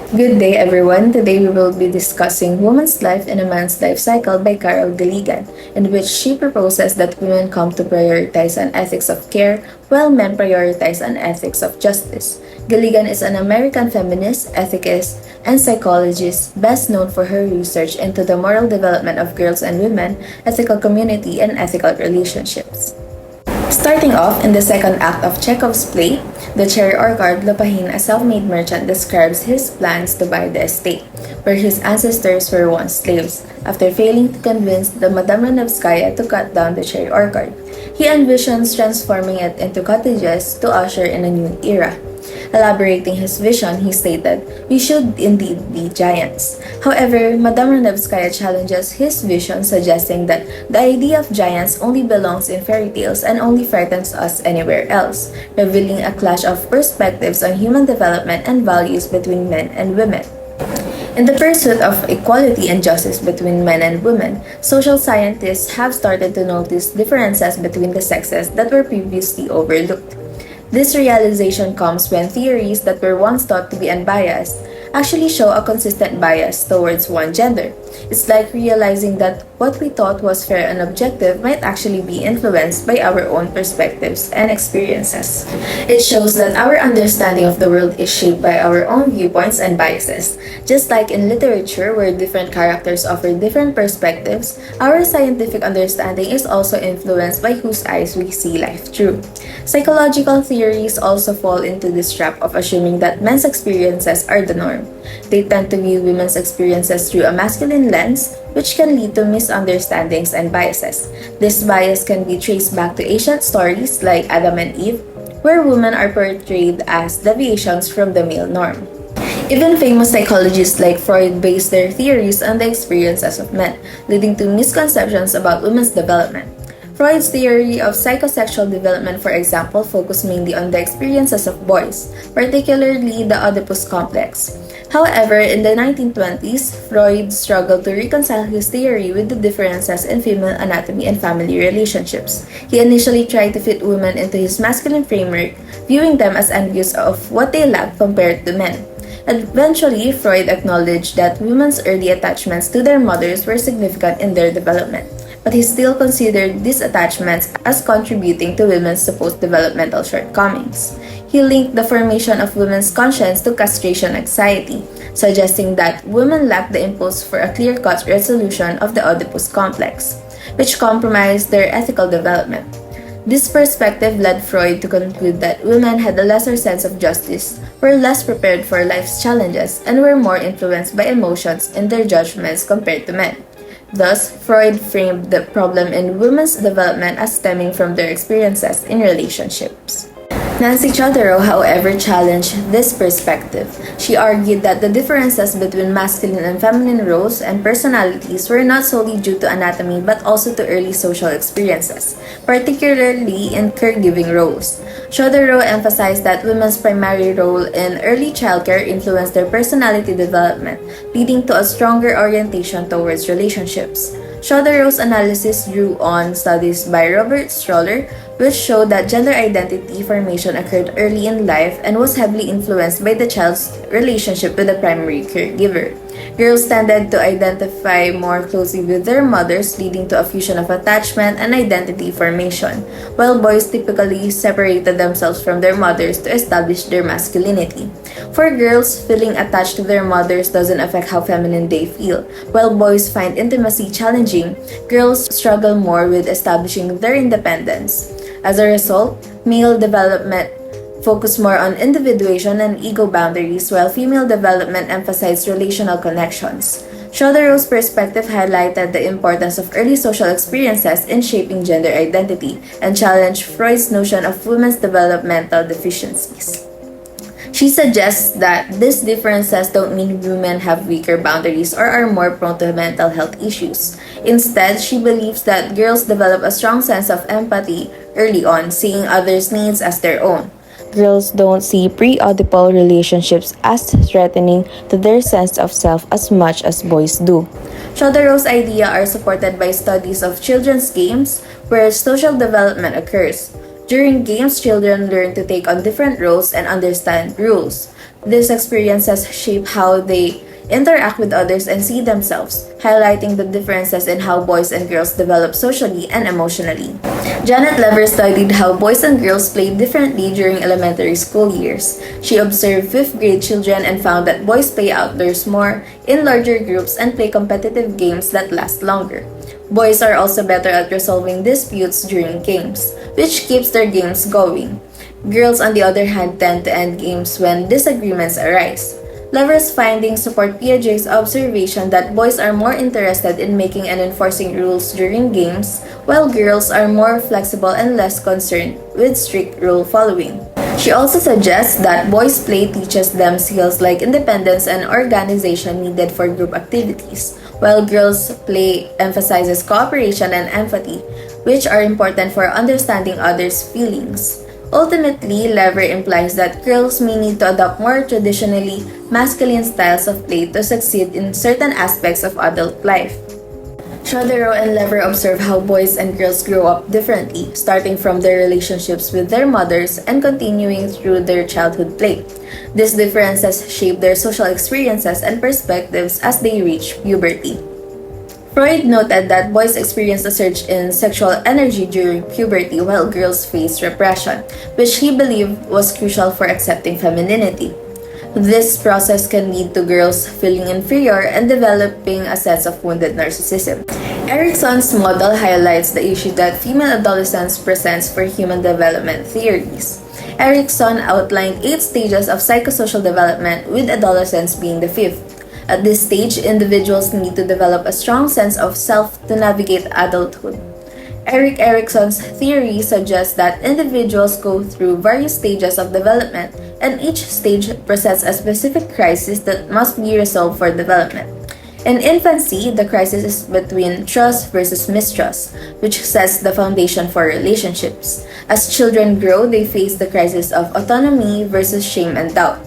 Good day, everyone. Today we will be discussing Woman's Life in a Man's Life Cycle by Carol Diliman, in which she proposes that women come to prioritize an ethics of care while men prioritize an ethics of justice. Gilligan is an American feminist, ethicist, and psychologist best known for her research into the moral development of girls and women, ethical community, and ethical relationships. Starting off in the second act of Chekhov's play, the cherry orchard, Lopahin, a self-made merchant, describes his plans to buy the estate, where his ancestors were once slaves, after failing to convince the Madame Ranevskaya to cut down the cherry orchard. He envisions transforming it into cottages to usher in a new era. Elaborating his vision, he stated, "We should indeed be giants." However, Madame Ranevskaya challenges his vision, suggesting that the idea of giants only belongs in fairy tales and only frightens us anywhere else, revealing a clash of perspectives on human development and values between men and women. In the pursuit of equality and justice between men and women, social scientists have started to notice differences between the sexes that were previously overlooked. This realization comes when theories that were once thought to be unbiased actually show a consistent bias towards one gender. It's like realizing that what we thought was fair and objective might actually be influenced by our own perspectives and experiences. It shows that our understanding of the world is shaped by our own viewpoints and biases. Just like in literature, where different characters offer different perspectives, our scientific understanding is also influenced by whose eyes we see life through. Psychological theories also fall into this trap of assuming that men's experiences are the norm. They tend to view women's experiences through a masculine lens, which can lead to misunderstandings and biases. This bias can be traced back to ancient stories like Adam and Eve, where women are portrayed as deviations from the male norm. Even famous psychologists like Freud base their theories on the experiences of men, leading to misconceptions about women's development. Freud's theory of psychosexual development, for example, focused mainly on the experiences of boys, particularly the Oedipus complex. However, in the 1920s, Freud struggled to reconcile his theory with the differences in female anatomy and family relationships. He initially tried to fit women into his masculine framework, viewing them as envious of what they lacked compared to men. Eventually, Freud acknowledged that women's early attachments to their mothers were significant in their development, but he still considered these attachments as contributing to women's supposed developmental shortcomings. He linked the formation of women's conscience to castration anxiety, suggesting that women lacked the impulse for a clear-cut resolution of the Oedipus complex, which compromised their ethical development. This perspective led Freud to conclude that women had a lesser sense of justice, were less prepared for life's challenges, and were more influenced by emotions in their judgments compared to men. Thus, Freud framed the problem in women's development as stemming from their experiences in relationships. Nancy Chodorow, however, challenged this perspective. She argued that the differences between masculine and feminine roles and personalities were not solely due to anatomy but also to early social experiences, particularly in caregiving roles. Chodorow emphasized that women's primary role in early childcare influenced their personality development, leading to a stronger orientation towards relationships. Chodorow's analysis drew on studies by Robert Stroller, which showed that gender identity formation occurred early in life and was heavily influenced by the child's relationship with the primary caregiver. Girls tended to identify more closely with their mothers, leading to a fusion of attachment and identity formation, while boys typically separated themselves from their mothers to establish their masculinity. For girls, feeling attached to their mothers doesn't affect how feminine they feel. While boys find intimacy challenging, girls struggle more with establishing their independence. As a result, male development focused more on individuation and ego boundaries, while female development emphasized relational connections. Chodorow's perspective highlighted the importance of early social experiences in shaping gender identity and challenged Freud's notion of women's developmental deficiencies. She suggests that these differences don't mean women have weaker boundaries or are more prone to mental health issues. Instead, she believes that girls develop a strong sense of empathy early on, seeing others' needs as their own. Girls don't see pre-oedipal relationships as threatening to their sense of self as much as boys do. Chodorow's ideas are supported by studies of children's games where social development occurs. During games, children learn to take on different roles and understand rules. These experiences shape how they interact with others and see themselves, highlighting the differences in how boys and girls develop socially and emotionally. Janet Lever studied how boys and girls play differently during elementary school years. She observed fifth grade children and found that boys play outdoors more, in larger groups, and play competitive games that last longer. Boys are also better at resolving disputes during games, which keeps their games going. Girls, on the other hand, tend to end games when disagreements arise. Lever's findings support Piaget's observation that boys are more interested in making and enforcing rules during games, while girls are more flexible and less concerned with strict rule following. She also suggests that boys' play teaches them skills like independence and organization needed for group activities, while girls' play emphasizes cooperation and empathy, which are important for understanding others' feelings. Ultimately, Lever implies that girls may need to adopt more traditionally masculine styles of play to succeed in certain aspects of adult life. Chodorow and Lever observe how boys and girls grow up differently, starting from their relationships with their mothers and continuing through their childhood play. These differences shape their social experiences and perspectives as they reach puberty. Freud noted that boys experience a surge in sexual energy during puberty while girls face repression, which he believed was crucial for accepting femininity. This process can lead to girls feeling inferior and developing a sense of wounded narcissism. Erikson's model highlights the issue that female adolescence presents for human development theories. Erikson outlined 8 stages of psychosocial development, with adolescence being the 5th. At this stage, individuals need to develop a strong sense of self to navigate adulthood. Erik Erikson's theory suggests that individuals go through various stages of development, and each stage presents a specific crisis that must be resolved for development. In infancy, the crisis is between trust versus mistrust, which sets the foundation for relationships. As children grow, they face the crisis of autonomy versus shame and doubt,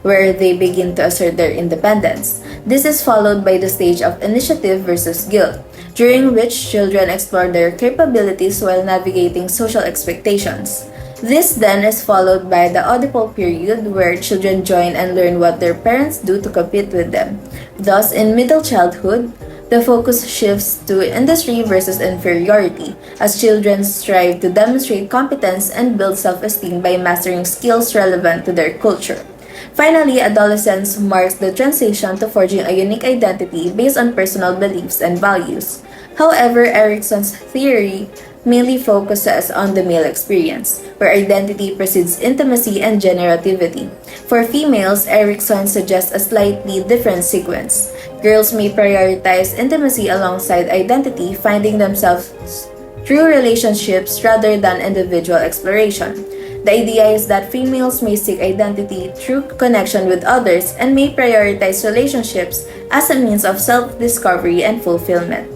where they begin to assert their independence. This is followed by the stage of initiative versus guilt, during which children explore their capabilities while navigating social expectations. This then is followed by the Oedipal period, where children join and learn what their parents do to compete with them. Thus, in middle childhood, the focus shifts to industry versus inferiority, as children strive to demonstrate competence and build self-esteem by mastering skills relevant to their culture. Finally, adolescence marks the transition to forging a unique identity based on personal beliefs and values. However, Erikson's theory mainly focuses on the male experience, where identity precedes intimacy and generativity. For females, Erikson suggests a slightly different sequence. Girls may prioritize intimacy alongside identity, finding themselves through relationships rather than individual exploration. The idea is that females may seek identity through connection with others and may prioritize relationships as a means of self-discovery and fulfillment.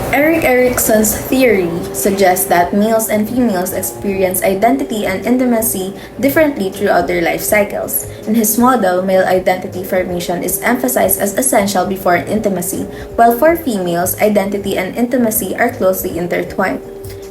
Erik Erikson's theory suggests that males and females experience identity and intimacy differently throughout their life cycles. In his model, male identity formation is emphasized as essential before intimacy, while for females, identity and intimacy are closely intertwined.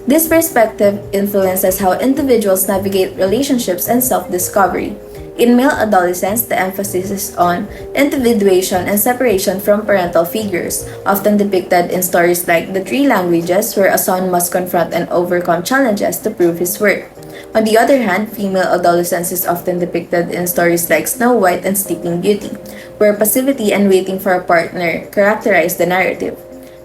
This perspective influences how individuals navigate relationships and self-discovery. In male adolescence, the emphasis is on individuation and separation from parental figures, often depicted in stories like The Three Languages, where a son must confront and overcome challenges to prove his worth. On the other hand, female adolescence is often depicted in stories like Snow White and Sleeping Beauty, where passivity and waiting for a partner characterize the narrative.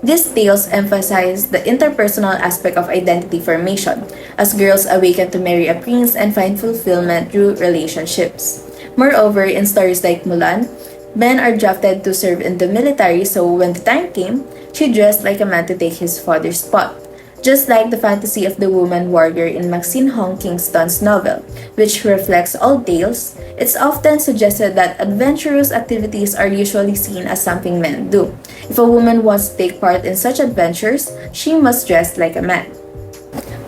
These tales emphasize the interpersonal aspect of identity formation, as girls awaken to marry a prince and find fulfillment through relationships. Moreover, in stories like Mulan, men are drafted to serve in the military, so when the time came, she dressed like a man to take his father's spot. Just like the fantasy of the woman warrior in Maxine Hong Kingston's novel, which reflects all tales, it's often suggested that adventurous activities are usually seen as something men do. If a woman wants to take part in such adventures, she must dress like a man.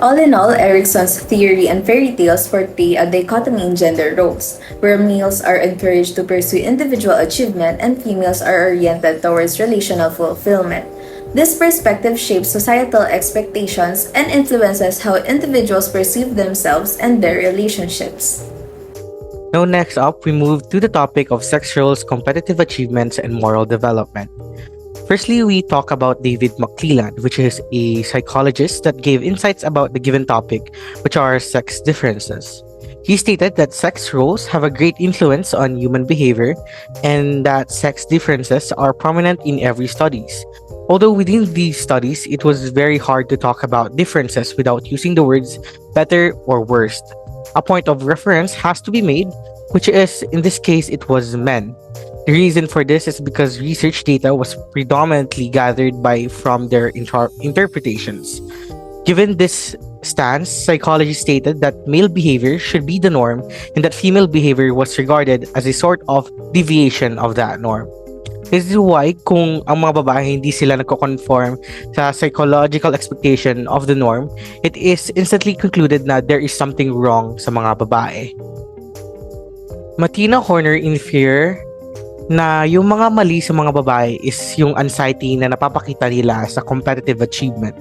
All in all, Erikson's theory and fairy tales portray a dichotomy in gender roles, where males are encouraged to pursue individual achievement and females are oriented towards relational fulfillment. This perspective shapes societal expectations and influences how individuals perceive themselves and their relationships. Now, next up, we move to the topic of sex roles, competitive achievements, and moral development. Firstly, we talk about David McClelland, which is a psychologist that gave insights about the given topic, which are sex differences. He stated that sex roles have a great influence on human behavior and that sex differences are prominent in every studies. Although within these studies, it was very hard to talk about differences without using the words better or worst. A point of reference has to be made, which is, in this case, it was men. The reason for this is because research data was predominantly gathered by from their interpretations. Given this stance, psychology stated that male behavior should be the norm and that female behavior was regarded as a sort of deviation of that norm. This is why kung ang mga babae hindi sila nagko-conform sa psychological expectation of the norm, it is instantly concluded na there is something wrong sa mga babae. Matina Horner in fear na yung mga mali sa mga babae is yung anxiety na napapakita nila sa competitive achievement.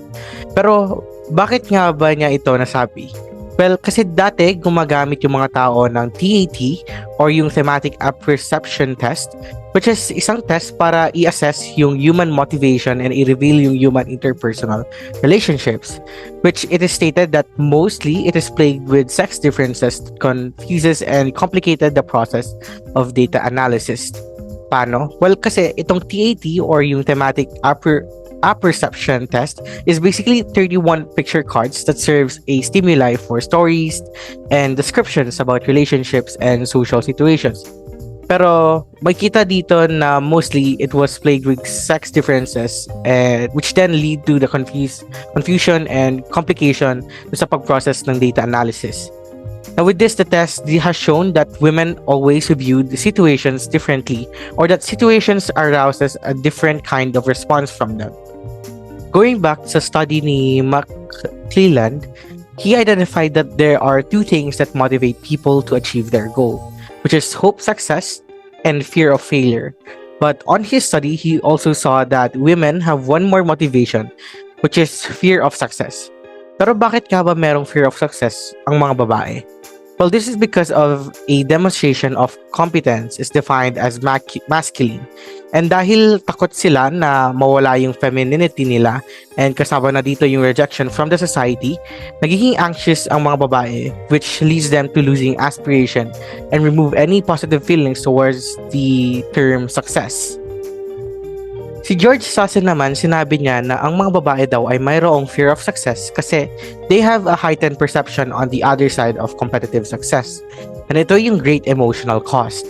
Pero bakit nga ba niya ito nasabi? Well, kasi dati gumagamit yung mga tao ng TAT or yung Thematic Apperception Test, which is isang test para i-assess yung human motivation and i-reveal yung human interpersonal relationships, which it is stated that mostly it is plagued with sex differences that confuses and complicated the process of data analysis. Paano? Well, kasi itong TAT or yung Thematic Apperception Test is basically 31 picture cards that serves a stimuli for stories and descriptions about relationships and social situations. Pero makikita dito na mostly it was plagued with sex differences which then lead to the confusion and complication sa pag-process ng data analysis. Now with this, the test has shown that women always viewed the situations differently or that situations arouses a different kind of response from them. Going back sa study ni McClelland, he identified that there are two things that motivate people to achieve their goal, which is hope, success, and fear of failure. But on his study, he also saw that women have one more motivation, which is fear of success. Pero bakit nga ba merong fear of success ang mga babae? Well, this is because of a demonstration of competence is defined as masculine. And dahil takot sila na mawala yung femininity nila and kasama na dito yung rejection from the society, nagiging anxious ang mga babae, which leads them to losing aspiration and remove any positive feelings towards the term success. Si George Sasson naman, sinabi niya na ang mga babae daw ay mayroong fear of success kasi they have a heightened perception on the other side of competitive success. And ito yung great emotional cost.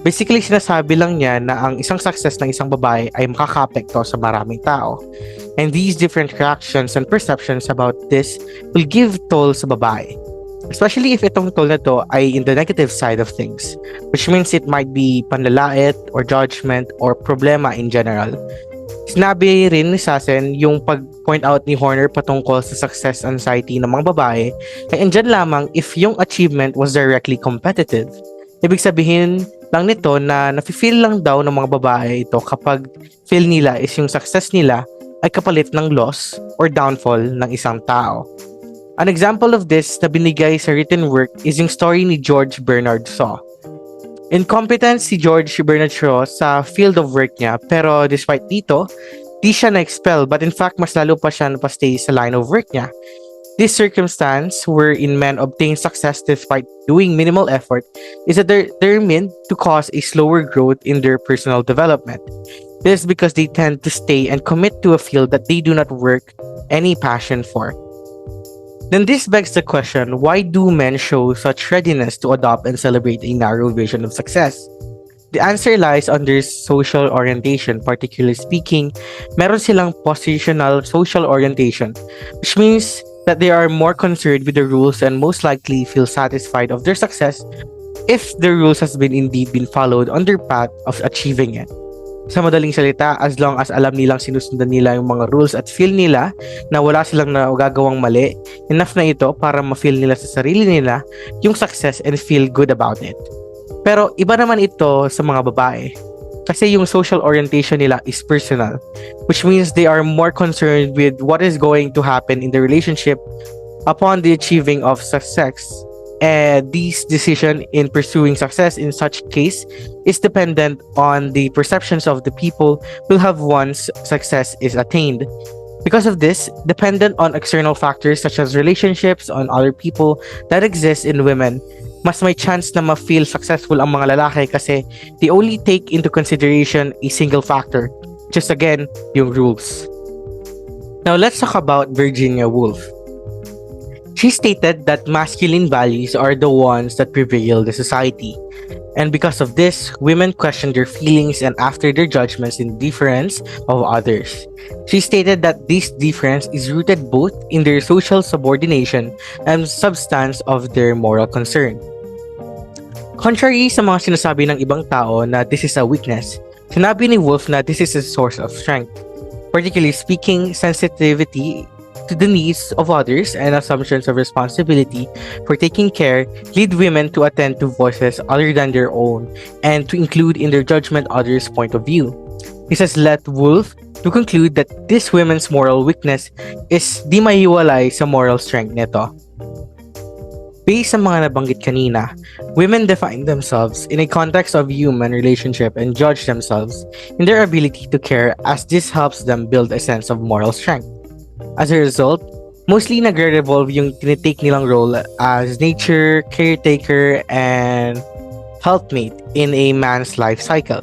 Basically, sinasabi lang niya na ang isang success ng isang babae ay makaka-apekto sa maraming tao. And these different reactions and perceptions about this will give toll sa babae. Especially if itong toll na to ay in the negative side of things, which means it might be panlalait or judgment or problema in general. Sinabi rin ni Sassen yung pag-point out ni Horner patungkol sa success anxiety ng mga babae ay andyan lamang if yung achievement was directly competitive. Ibig sabihin lang nito na nafe-feel lang daw ng mga babae ito kapag feel nila is yung success nila ay kapalit ng loss or downfall ng isang tao. An example of this na binigay sa written work is yung story ni George Bernard Shaw. Incompetent si George Bernard Shaw sa field of work niya, pero despite dito, di siya na-expel but in fact mas lalo pa siya napastay sa line of work niya. This circumstance wherein men obtain success despite doing minimal effort is determined to cause a slower growth in their personal development. This is because they tend to stay and commit to a field that they do not work any passion for. Then this begs the question, why do men show such readiness to adopt and celebrate a narrow vision of success? The answer lies under social orientation. Particularly speaking, meron silang positional social orientation, which means that they are more concerned with the rules and most likely feel satisfied of their success if the rules has been indeed been followed on their path of achieving it. Sa madaling salita, as long as alam nilang sinusundan nila yung mga rules at feel nila na wala silang nagagawang mali, enough na ito para ma-feel nila sa sarili nila yung success and feel good about it. Pero iba naman ito sa mga babae. Kasi yung social orientation nila is personal, which means they are more concerned with what is going to happen in the relationship upon the achieving of success These decision in pursuing success in such case is dependent on the perceptions of the people will have once success is attained. Because of this, dependent on external factors such as relationships on other people that exist in women, mas may chance na ma-feel successful ang mga lalaki kasi they only take into consideration a single factor, just again, yung rules. Now let's talk about Virginia Woolf. She stated that masculine values are the ones that prevail the society. And because of this, women question their feelings and after their judgments in difference of others. She stated that this difference is rooted both in their social subordination and substance of their moral concern. Contrary sa mga sinasabi ng ibang tao na this is a weakness, sinabi ni Woolf na this is a source of strength. Particularly speaking, sensitivity to the needs of others and assumptions of responsibility for taking care lead women to attend to voices other than their own and to include in their judgment others' point of view. This has led Woolf to conclude that this women's moral weakness is di maiwalay sa moral strength nito. Based sa mga nabanggit kanina, women define themselves in a context of human relationship and judge themselves in their ability to care as this helps them build a sense of moral strength. As a result, mostly nagre-revolve yung tinitake nilang role as nature, caretaker, and helpmate in a man's life cycle.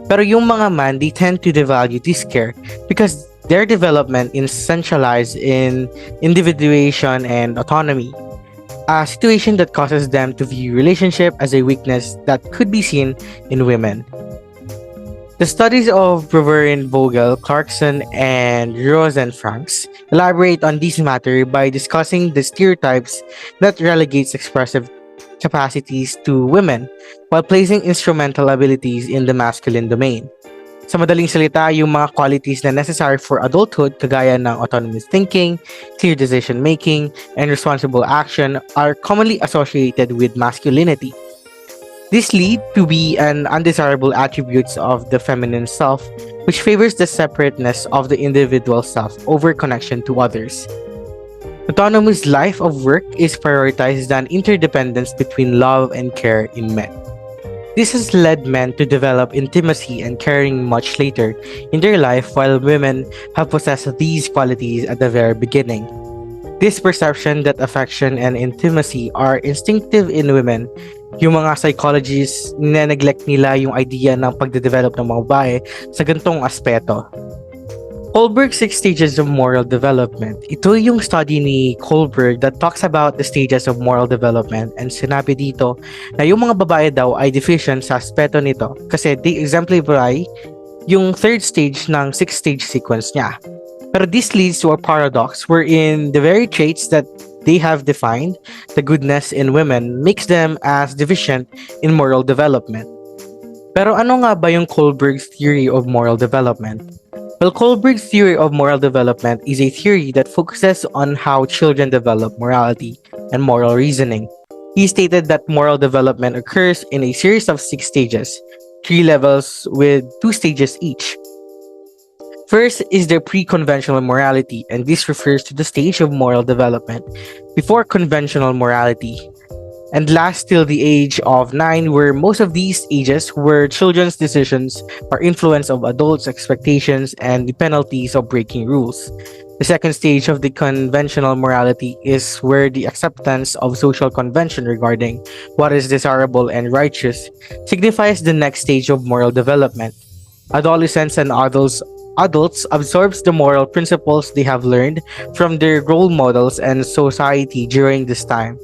Pero yung mga man, they tend to devalue this care because their development is centralized in individuation and autonomy, a situation that causes them to view relationship as a weakness that could be seen in women. The studies of Proverin, Vogel, Clarkson, and Rosenfranks elaborate on this matter by discussing the stereotypes that relegates expressive capacities to women while placing instrumental abilities in the masculine domain. Sa madaling salita, yung mga qualities na necessary for adulthood kagaya ng autonomous thinking, clear decision making, and responsible action are commonly associated with masculinity. This lead to be an undesirable attributes of the feminine self, which favors the separateness of the individual self over connection to others. Autonomous life of work is prioritized than interdependence between love and care in men. This has led men to develop intimacy and caring much later in their life, while women have possessed these qualities at the very beginning. This perception that affection and intimacy are instinctive in women, yung mga psychologists na-neglect nila yung idea ng pagde-develop ng mga babae sa gantong aspeto. Kohlberg's 6 Stages of Moral Development. Ito yung study ni Kohlberg that talks about the stages of moral development, and sinabi dito na yung mga babae daw ay deficient sa aspeto nito kasi they exemplify yung third stage ng 6-stage sequence niya. Pero this leads to a paradox wherein the very traits that they have defined, the goodness in women, makes them as deficient in moral development. Pero ano nga ba yung Kohlberg's theory of moral development? Well, Kohlberg's theory of moral development is a theory that focuses on how children develop morality and moral reasoning. He stated that moral development occurs in a series of 6 stages, 3 levels with 2 stages each. First is the pre-conventional morality, and this refers to the stage of moral development before conventional morality. And last till the age of 9, where most of these ages where children's decisions are influence of adults' expectations and the penalties of breaking rules. The second stage of the conventional morality is where the acceptance of social convention regarding what is desirable and righteous signifies the next stage of moral development. Adolescents and adults absorbs the moral principles they have learned from their role models and society during this time.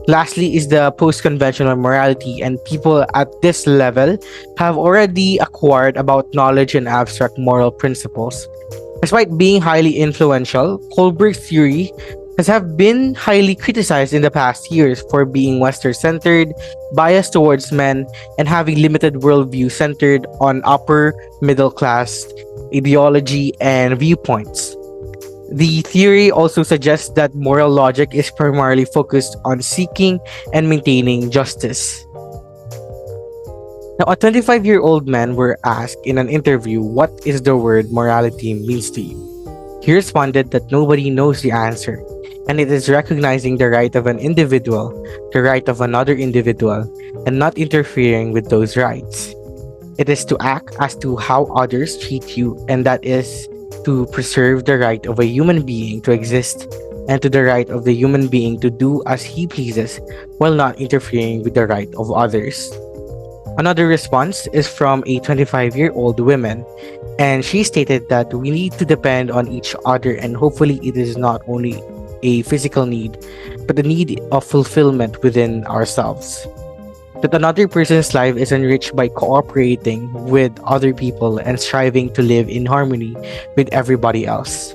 Lastly is the post-conventional morality, and people at this level have already acquired about knowledge and abstract moral principles. Despite being highly influential, Kohlberg's theory has have been highly criticized in the past years for being Western-centered, biased towards men, and having limited worldview centered on upper middle class ideology and viewpoints. The theory also suggests that moral logic is primarily focused on seeking and maintaining justice. Now, a 25-year-old man were asked in an interview what is the word morality means to you. He responded that nobody knows the answer. And it is recognizing the right of an individual, the right of another individual, and not interfering with those rights. It is to act as to how others treat you, and that is to preserve the right of a human being to exist and to the right of the human being to do as he pleases while not interfering with the right of others. Another response is from a 25-year-old woman, and she stated that we need to depend on each other, and hopefully it is not only a physical need, but the need of fulfillment within ourselves. That another person's life is enriched by cooperating with other people and striving to live in harmony with everybody else.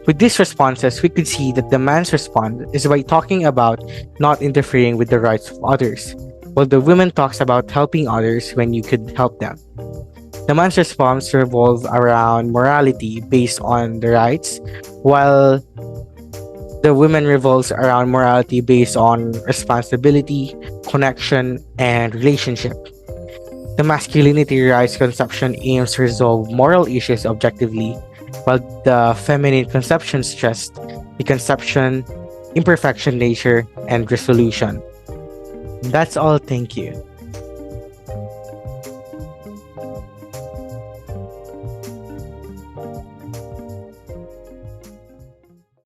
With these responses, we could see that the man's response is by talking about not interfering with the rights of others, while the woman talks about helping others when you could help them. The man's response revolves around morality based on the rights, while the woman revolves around morality based on responsibility, connection, and relationship. The masculinity rights conception aims to resolve moral issues objectively, while the feminine conception stressed the conception, imperfection nature, and resolution. That's all. Thank you.